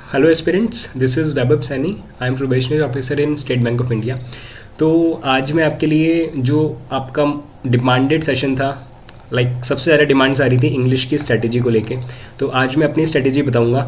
Hello aspirants, this is Vaibhav Saini. I am probationary officer in state bank of India. तो आज मैं आपके लिए जो आपका डिमांडेड सेशन था, सबसे ज़्यादा डिमांड्स आ रही थी इंग्लिश की स्ट्रेटेजी को लेके। तो आज मैं अपनी स्ट्रेटेजी बताऊंगा,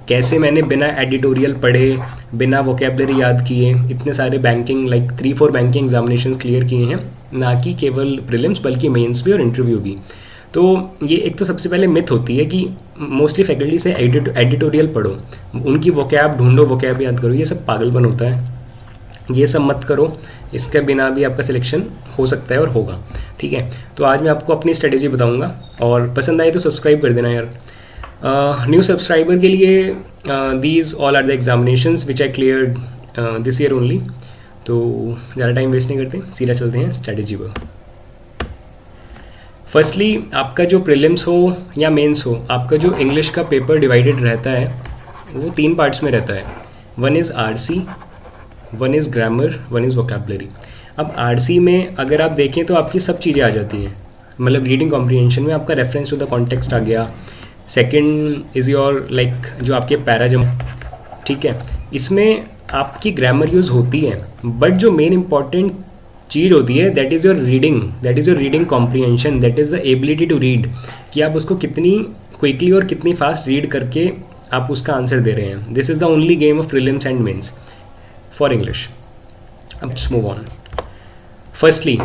कैसे मैंने बिना एडिटोरियल पढ़े, बिना वोकेबलरी याद किए इतने सारे बैंकिंग 3-4 बैंकिंग एग्जामिनेशंस क्लियर किए हैं, ना कि केवल प्रीलिम्स बल्कि मेंस भी और इंटरव्यू भी। तो ये एक तो सबसे पहले मिथ होती है कि मोस्टली फैकल्टी से एडिटोरियल पढ़ो, उनकी वोकैब ढूंढो, वोकैब याद करो, ये सब पागलपन होता है। ये सब मत करो, इसके बिना भी आपका सिलेक्शन हो सकता है और होगा। ठीक है, तो आज मैं आपको अपनी स्ट्रेटेजी बताऊंगा और पसंद आए तो सब्सक्राइब कर देना यार। न्यू सब्सक्राइबर के लिए these all are the examinations which I cleared this year only. तो ज़्यादा टाइम वेस्ट नहीं करते, सीधा चलते हैं स्ट्रेटेजी पर। फर्स्टली, आपका जो प्रीलिम्स हो या मेंस हो, आपका जो इंग्लिश का पेपर डिवाइडेड रहता है वो 3 पार्ट्स में रहता है। One is RC, one is grammar, one is vocabulary. अब आरसी में अगर आप देखें तो आपकी सब चीज़ें आ जाती हैं, मतलब रीडिंग कॉम्प्रिहेंशन में आपका रेफरेंस टू द कॉन्टेक्स्ट आ गया। सेकंड इज़ योर जो आपके पैराजम, ठीक है, इसमें आपकी ग्रामर यूज़ होती है, बट जो मेन इंपॉर्टेंट चीज़ होती है that is your reading comprehension, that is the ability to read, कि आप उसको कितनी क्विकली और कितनी फास्ट रीड करके आप उसका आंसर दे रहे हैं। This is the only game of prelims and mains for English. अब let's move on. Firstly,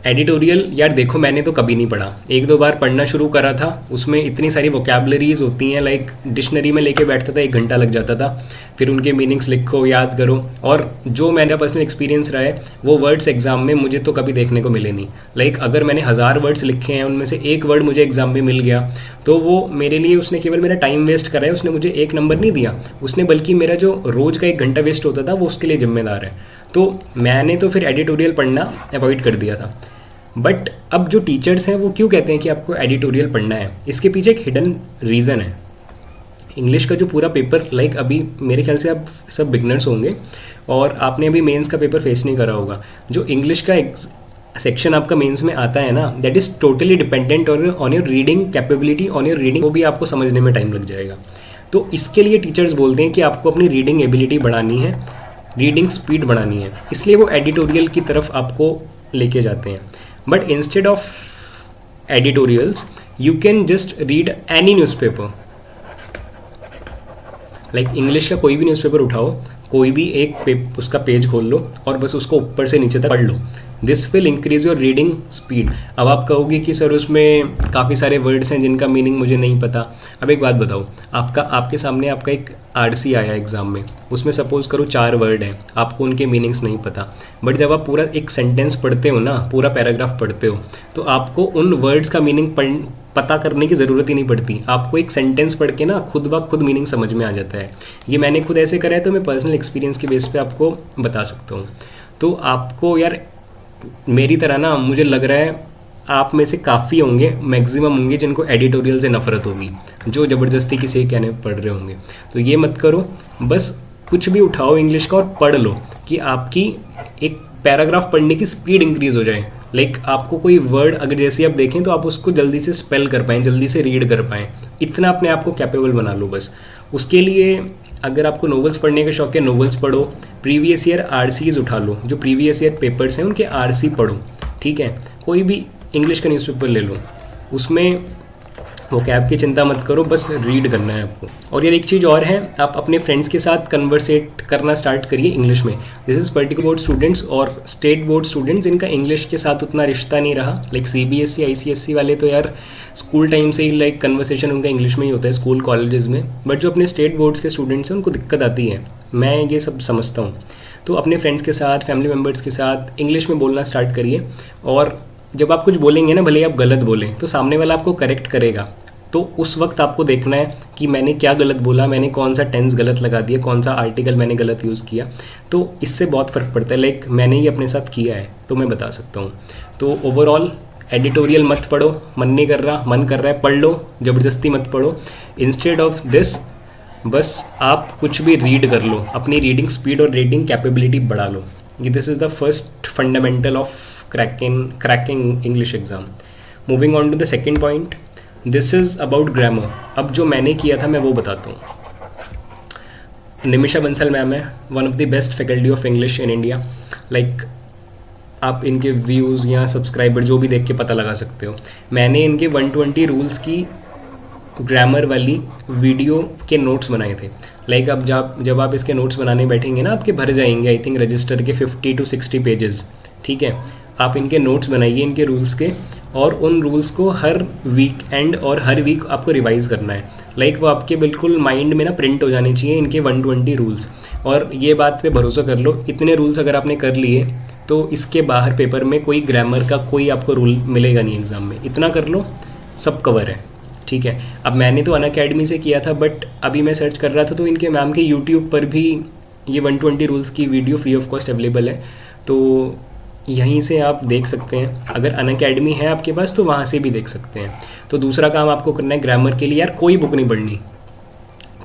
editorial यार देखो, मैंने तो कभी नहीं पढ़ा, 1-2 बार पढ़ना शुरू करा था, उसमें इतनी सारी वोकैबलरीज होती हैं, डिक्शनरी में लेके बैठता था, 1 घंटा लग जाता था, फिर उनके मीनिंग्स लिखो, याद करो। और जो मेरा पर्सनल एक्सपीरियंस रहा है वो वर्ड्स एग्जाम में मुझे तो कभी देखने को मिले नहीं। अगर मैंने 1000 वर्ड्स लिखे हैं, उनमें से एक वर्ड मुझे एग्जाम में मिल गया तो वो मेरे लिए उसने केवल मेरा टाइम वेस्ट करा है, उसने मुझे 1 नंबर नहीं दिया, उसने बल्कि मेरा जो रोज़ का 1 घंटा वेस्ट होता था वो उसके लिए जिम्मेदार है। तो मैंने तो फिर एडिटोरियल पढ़ना अवॉइड कर दिया था। बट अब जो टीचर्स हैं वो क्यों कहते हैं कि आपको एडिटोरियल पढ़ना है, इसके पीछे एक हिडन रीज़न है। इंग्लिश का जो पूरा पेपर, अभी मेरे ख्याल से आप सब बिगनर्स होंगे और आपने अभी मेंस का पेपर फेस नहीं करा होगा। जो इंग्लिश का सेक्शन आपका मेंस में आता है ना, that is totally dependent on your reading capability, on your reading, वो भी आपको समझने में टाइम लग जाएगा। तो इसके लिए टीचर्स बोलते हैं कि आपको अपनी रीडिंग एबिलिटी बढ़ानी है, रीडिंग स्पीड बढ़ानी है, इसलिए वो एडिटोरियल की तरफ आपको लेके जाते हैं। But instead of editorials you can just read any newspaper. English का कोई भी न्यूज़पेपर उठाओ, कोई भी एक उसका पेज खोल लो और बस उसको ऊपर से नीचे तक पढ़ लो। This will increase your reading speed. अब आप कहोगे कि सर उसमें काफ़ी सारे वर्ड्स हैं जिनका मीनिंग मुझे नहीं पता। अब एक बात बताओ, आपके सामने आपका एक आरसी आया एग्ज़ाम में, उसमें सपोज करो 4 वर्ड हैं, आपको उनके मीनिंग्स नहीं पता, बट जब आप पूरा एक सेंटेंस पढ़ते हो ना, पूरा पैराग्राफ पढ़ते हो, तो आपको उन वर्ड्स का मीनिंग पता करने की ज़रूरत ही नहीं पड़ती। आपको एक सेंटेंस पढ़ के ना खुद ब खुद मीनिंग समझ में आ जाता है। ये मैंने खुद ऐसे करा है, तो मैं पर्सनल एक्सपीरियंस के बेस पे आपको बता सकता हूँ। तो आपको यार मेरी तरह ना, मुझे लग रहा है आप में से काफ़ी होंगे, मैक्सिमम होंगे जिनको एडिटोरियल से नफरत होगी, जो ज़बरदस्ती किसी कहने पढ़ रहे होंगे। तो ये मत करो, बस कुछ भी उठाओ इंग्लिश का और पढ़ लो कि आपकी एक पैराग्राफ पढ़ने की स्पीड इंक्रीज़ हो जाए। आपको कोई वर्ड अगर जैसे आप देखें तो आप उसको जल्दी से स्पेल कर पाएँ, जल्दी से रीड कर पाएँ, इतना अपने आप को कैपेबल बना लो बस। उसके लिए अगर आपको नोवेल्स पढ़ने का शौक है, नोवेल्स पढ़ो, प्रीवियस ईयर आरसीज उठा लो, जो प्रीवियस ईयर पेपर्स हैं उनके आरसी पढ़ो, ठीक है। कोई भी इंग्लिश का न्यूज़पेपर ले लो, उसमें वोकैब की चिंता मत करो, बस रीड करना है आपको। और यार एक चीज़ और है, आप अपने फ्रेंड्स के साथ कन्वर्सेट करना स्टार्ट करिए इंग्लिश में। This is particular board students और स्टेट बोर्ड स्टूडेंट्स जिनका इंग्लिश के साथ उतना रिश्ता नहीं रहा, सीबीएसई आईसीएसई वाले तो यार स्कूल टाइम से ही कन्वर्सेशन उनका इंग्लिश में ही होता है, स्कूल कॉलेजेस में। बट जो अपने स्टेट बोर्ड्स के स्टूडेंट्स हैं उनको दिक्कत आती है, मैं ये सब समझता हूँ। तो अपने फ्रेंड्स के साथ, फैमिली मेम्बर्स के साथ इंग्लिश में बोलना स्टार्ट करिए। और जब आप कुछ बोलेंगे ना, भले ही आप गलत बोलें, तो सामने वाला आपको करेक्ट करेगा, तो उस वक्त आपको देखना है कि मैंने क्या गलत बोला, मैंने कौन सा टेंस गलत लगा दिया, कौन सा आर्टिकल मैंने गलत यूज़ किया। तो इससे बहुत फ़र्क पड़ता है। मैंने ये अपने साथ किया है तो मैं बता सकता हूँ। तो ओवरऑल एडिटोरियल मत पढ़ो, मन नहीं कर रहा, मन कर रहा है पढ़ लो, ज़बरदस्ती मत पढ़ो। इंस्टेड ऑफ दिस बस आप कुछ भी रीड कर लो, अपनी रीडिंग स्पीड और रीडिंग कैपेबिलिटी बढ़ा लो। This is the first fundamental of cracking English exam. Moving on to the second point, this is about grammar. अब जो मैंने किया था मैं वो बताता हूँ। निमिषा बंसल मैम है, one of the best faculty of English in India. Like आप इनके व्यूज़ या सब्सक्राइबर जो भी देख के पता लगा सकते हो। मैंने इनके 120 रूल्स की ग्रामर वाली वीडियो के नोट्स बनाए थे। लाइक अब जब आप इसके नोट्स बनाने बैठेंगे ना, आपके भर जाएंगे आई थिंक रजिस्टर के 50 to 60 पेजेस। ठीक है, आप इनके नोट्स बनाइए इनके रूल्स के, और उन रूल्स को हर वीक एंड और हर वीक आपको रिवाइज करना है। लाइक वो आपके बिल्कुल माइंड में ना प्रिंट हो जाने चाहिए इनके 120 रूल्स। और ये बात पे भरोसा कर लो, इतने रूल्स अगर आपने कर लिए तो इसके बाहर पेपर में कोई ग्रामर का कोई आपको रूल मिलेगा नहीं एग्ज़ाम में। इतना कर लो, सब कवर है। ठीक है, अब मैंने तो अनअकैडमी से किया था, बट अभी मैं सर्च कर रहा था तो इनके मैम के यूट्यूब पर भी ये 120 रूल्स की video free of cost available है, तो यहीं से आप देख सकते हैं। अगर अनअकैडमी है आपके पास तो वहाँ से भी देख सकते हैं। तो दूसरा काम आपको करना है ग्रामर के लिए, यार कोई बुक नहीं पढ़नी,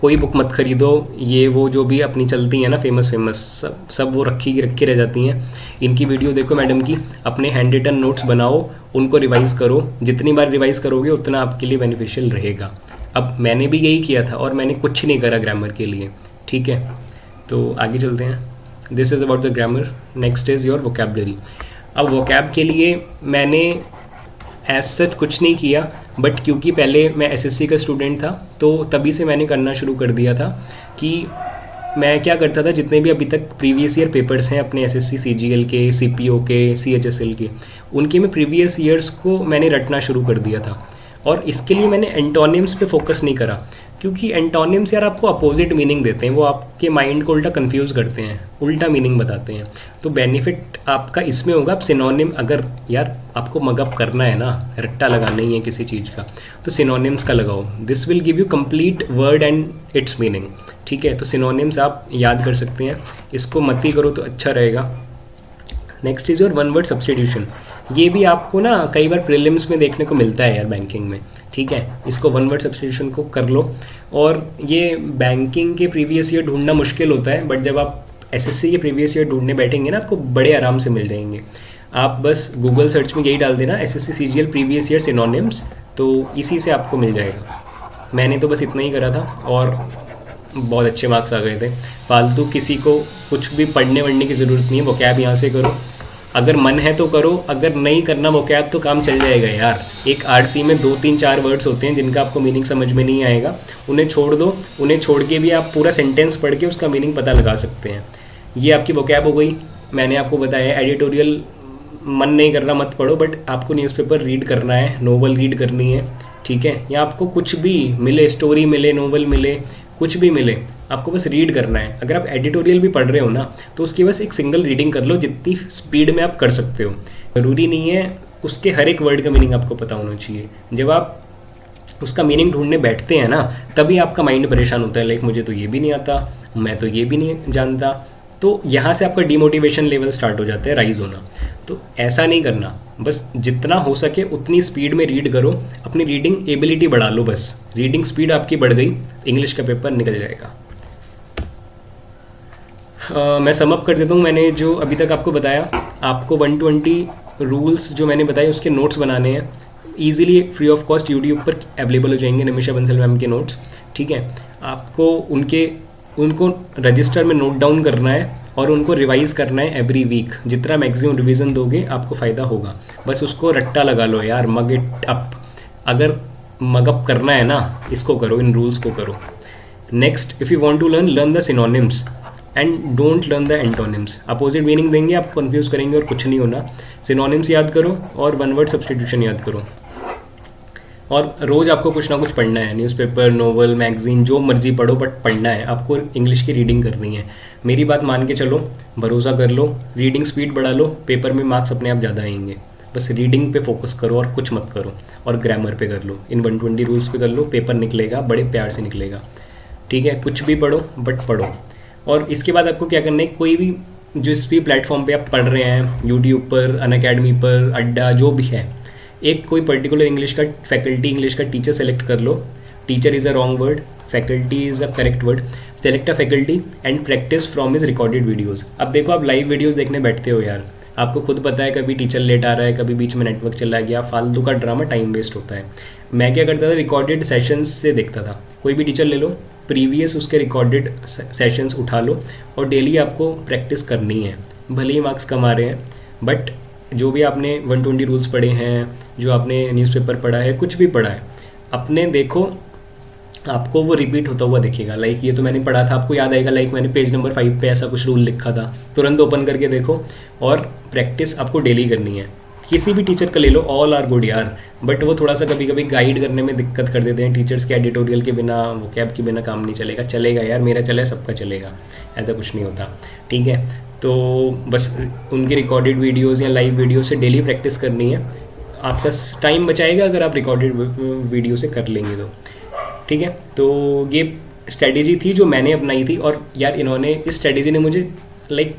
कोई बुक मत खरीदो। ये वो जो भी अपनी चलती है ना फेमस सब वो रखी रह जाती हैं। इनकी वीडियो देखो मैडम की, अपने हैंड रिटन नोट्स बनाओ, उनको रिवाइज़ करो। जितनी बार रिवाइज़ करोगे उतना आपके लिए बेनिफिशियल रहेगा। अब मैंने भी यही किया था और मैंने कुछ नहीं करा ग्रामर के लिए। ठीक है, तो आगे चलते हैं। This is about the grammar. Next is your vocabulary. अब वोकैब के लिए मैंने एज सच कुछ नहीं किया, बट क्योंकि पहले मैं एसएससी का स्टूडेंट था तो तभी से मैंने करना शुरू कर दिया था कि मैं क्या करता था, जितने भी अभी तक प्रीवियस ईयर पेपर्स हैं अपने एसएससी सीजीएल के, सीपीओ के, सीएचएसएल के, उनके में प्रीवियस ईयर्स को मैंने रटना शुरू कर दिया था। और इसके लिए मैंने एंटोनिम्स पे फोकस नहीं करा, क्योंकि एंटोनिम्स यार आपको अपोजिट मीनिंग देते हैं, वो आपके माइंड को उल्टा कंफ्यूज करते हैं, उल्टा मीनिंग बताते हैं। तो बेनिफिट आपका इसमें होगा, आप सिनोनिम, अगर यार आपको मगअप करना है ना, रट्टा लगाना ही है किसी चीज़ का, तो सिनोनिम्स का लगाओ। This will give you complete word and it's meaning. ठीक है, तो सिनोनिम्स आप याद कर सकते हैं, इसको मत ही करो तो अच्छा रहेगा। Next is your one word substitution. ये भी आपको ना कई बार प्रीलिम्स में देखने को मिलता है यार बैंकिंग में। ठीक है, इसको वन वर्ड सब्स्टिट्यूशन को कर लो। और ये बैंकिंग के प्रीवियस ईयर ढूंढना मुश्किल होता है, बट जब आप एसएससी के प्रीवियस ईयर ढूंढने बैठेंगे ना, आपको बड़े आराम से मिल जाएंगे। आप बस गूगल सर्च में यही डाल देना SSC CGL previous year synonyms, तो इसी से आपको मिल जाएगा। मैंने तो बस इतना ही करा था और बहुत अच्छे मार्क्स आ गए थे। फालतू किसी को कुछ भी पढ़ने वढ़ने की ज़रूरत नहीं है, वो कैब यहाँ से करो, अगर मन है तो करो, अगर नहीं करना वो कैब तो काम चल जाएगा यार। एक आरसी में 2-3-4 वर्ड्स होते हैं जिनका आपको मीनिंग समझ में नहीं आएगा, उन्हें छोड़ दो, उन्हें छोड़ के भी आप पूरा सेंटेंस पढ़ के उसका मीनिंग पता लगा सकते हैं। ये आपकी वोकैब हो गई। मैंने आपको बताया एडिटोरियल मन नहीं कर रहा मत पढ़ो, बट आपको न्यूज़पेपर रीड करना है, नोवेल रीड करनी है। ठीक है, या आपको कुछ भी मिले, स्टोरी मिले, नोवेल मिले, कुछ भी मिले, आपको बस रीड करना है। अगर आप एडिटोरियल भी पढ़ रहे हो ना, तो उसकी बस एक सिंगल रीडिंग कर लो, जितनी स्पीड में आप कर सकते हो। ज़रूरी नहीं है उसके हर एक वर्ड का मीनिंग आपको पता होना चाहिए। जब आप उसका मीनिंग ढूंढने बैठते हैं ना, तभी आपका माइंड परेशान होता है, लाइक मुझे तो ये भी नहीं आता, मैं तो ये भी नहीं जानता। तो यहाँ से आपका डीमोटिवेशन लेवल स्टार्ट हो जाता है राइज होना। तो ऐसा नहीं करना, बस जितना हो सके उतनी स्पीड में रीड करो, अपनी रीडिंग एबिलिटी बढ़ा लो। बस रीडिंग स्पीड आपकी बढ़ गई, इंग्लिश का पेपर निकल जाएगा। मैं समअप कर देता हूँ। मैंने जो अभी तक आपको बताया, आपको 120 रूल्स जो मैंने बताए उसके नोट्स बनाने हैं, easily free of cost YouTube पर अवेलेबल हो जाएंगे निमिषा बंसल मैम के नोट्स। ठीक है, आपको उनको रजिस्टर में नोट डाउन करना है और उनको रिवाइज़ करना है एवरी वीक। जितना मैक्सिमम रिवीजन दोगे आपको फ़ायदा होगा। बस उसको रट्टा लगा लो यार, मग इट अप। अगर मगअप करना है ना, इसको करो, इन रूल्स को करो। Next, if you want to learn the synonyms and don't learn the antonyms. Opposite meaning देंगे, आपको कन्फ्यूज़ करेंगे और कुछ नहीं होना। सिनोनिम्स याद करो और वन वर्ड सब्स्टिट्यूशन याद करो। और रोज़ आपको कुछ ना कुछ पढ़ना है, न्यूज़पेपर, नोवेल, मैगजीन, जो मर्जी पढ़ो, बट पढ़ना है आपको, इंग्लिश की रीडिंग करनी है। मेरी बात मान के चलो, भरोसा कर लो, रीडिंग स्पीड बढ़ा लो, पेपर में मार्क्स अपने आप ज़्यादा आएंगे। बस रीडिंग पे फोकस करो और कुछ मत करो, और ग्रामर पे कर लो, इन 120 रूल्स पे कर लो, पेपर निकलेगा, बड़े प्यार से निकलेगा। ठीक है, कुछ भी पढ़ो बट पढ़ो। और इसके बाद आपको क्या करना है, कोई भी जिस भी प्लेटफॉर्म पे आप पढ़ रहे हैं, यूट्यूब पर, अनअकैडमी पर, अड्डा, जो भी है, एक कोई पर्टिकुलर इंग्लिश का फैकल्टी, इंग्लिश का टीचर सेलेक्ट कर लो। Teacher is a wrong word, faculty is a correct word. Select a faculty and practice from his recorded videos. अब देखो, आप लाइव वीडियोज़ देखने बैठते हो यार, आपको खुद पता है कभी टीचर लेट आ रहा है, कभी बीच में नेटवर्क चला गया, फालतू का ड्रामा, टाइम वेस्ट होता है। मैं क्या करता था, रिकॉर्डेड सेशंस से देखता था। कोई भी टीचर ले लो, प्रीवियस उसके रिकॉर्डेड सेशंस उठा लो और डेली आपको प्रैक्टिस करनी है। भले ही मार्क्स कम आ रहे हैं, बट जो भी आपने 120 रूल्स पढ़े हैं, जो आपने न्यूज़पेपर पढ़ा है, कुछ भी पढ़ा है, अपने देखो, आपको वो रिपीट होता हुआ दिखेगा। लाइक ये तो मैंने पढ़ा था, आपको याद आएगा, लाइक मैंने पेज नंबर 5 पे ऐसा कुछ रूल लिखा था, तुरंत ओपन करके देखो। और प्रैक्टिस आपको डेली करनी है। किसी भी टीचर का ले लो, ऑल आर गुड यार, बट वो थोड़ा सा कभी कभी गाइड करने में दिक्कत कर देते हैं। टीचर्स के एडिटोरियल के बिना, वो कैब के बिना काम नहीं चलेगा। चलेगा यार, मेरा चले, सबका चलेगा, ऐसा कुछ नहीं होता, ठीक है। तो बस उनकी रिकॉर्डेड वीडियोज़ या लाइव वीडियो से डेली प्रैक्टिस करनी है। आपका टाइम बचाएगा अगर आप रिकॉर्डेड वीडियो से कर लेंगे तो, ठीक है। तो ये स्ट्रेटेजी थी जो मैंने अपनाई थी, और यार इन्होंने, इस स्ट्रेटेजी ने मुझे लाइक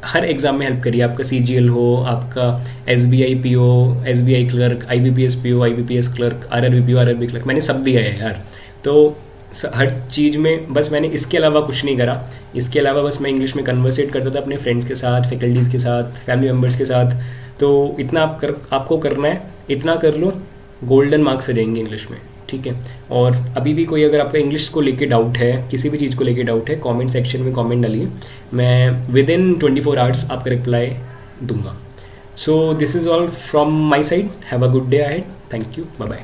हर एग्ज़ाम में हेल्प करी। आपका CGL हो, आपका SBI PO, SBI clerk, IBPS PO, IBPS clerk, RRB PO, RRB clerk, मैंने सब दिया है यार। तो हर चीज़ में बस मैंने इसके अलावा कुछ नहीं करा। इसके अलावा बस मैं इंग्लिश में कन्वर्सेट करता था अपने फ्रेंड्स के साथ, फैकल्टीज़ के साथ, फैमिली मेम्बर्स के साथ। तो इतना आपको करना है, इतना कर लो, गोल्डन मार्क्स आ जाएंगे इंग्लिश में, ठीक है। और अभी भी कोई अगर आपका इंग्लिश को लेके डाउट है, किसी भी चीज़ को लेके डाउट है, कमेंट सेक्शन में कमेंट डालिए, मैं विद इन 24 आवर्स आपका रिप्लाई दूंगा। So this is all from my side. Have a good day ahead. Thank you, bye bye.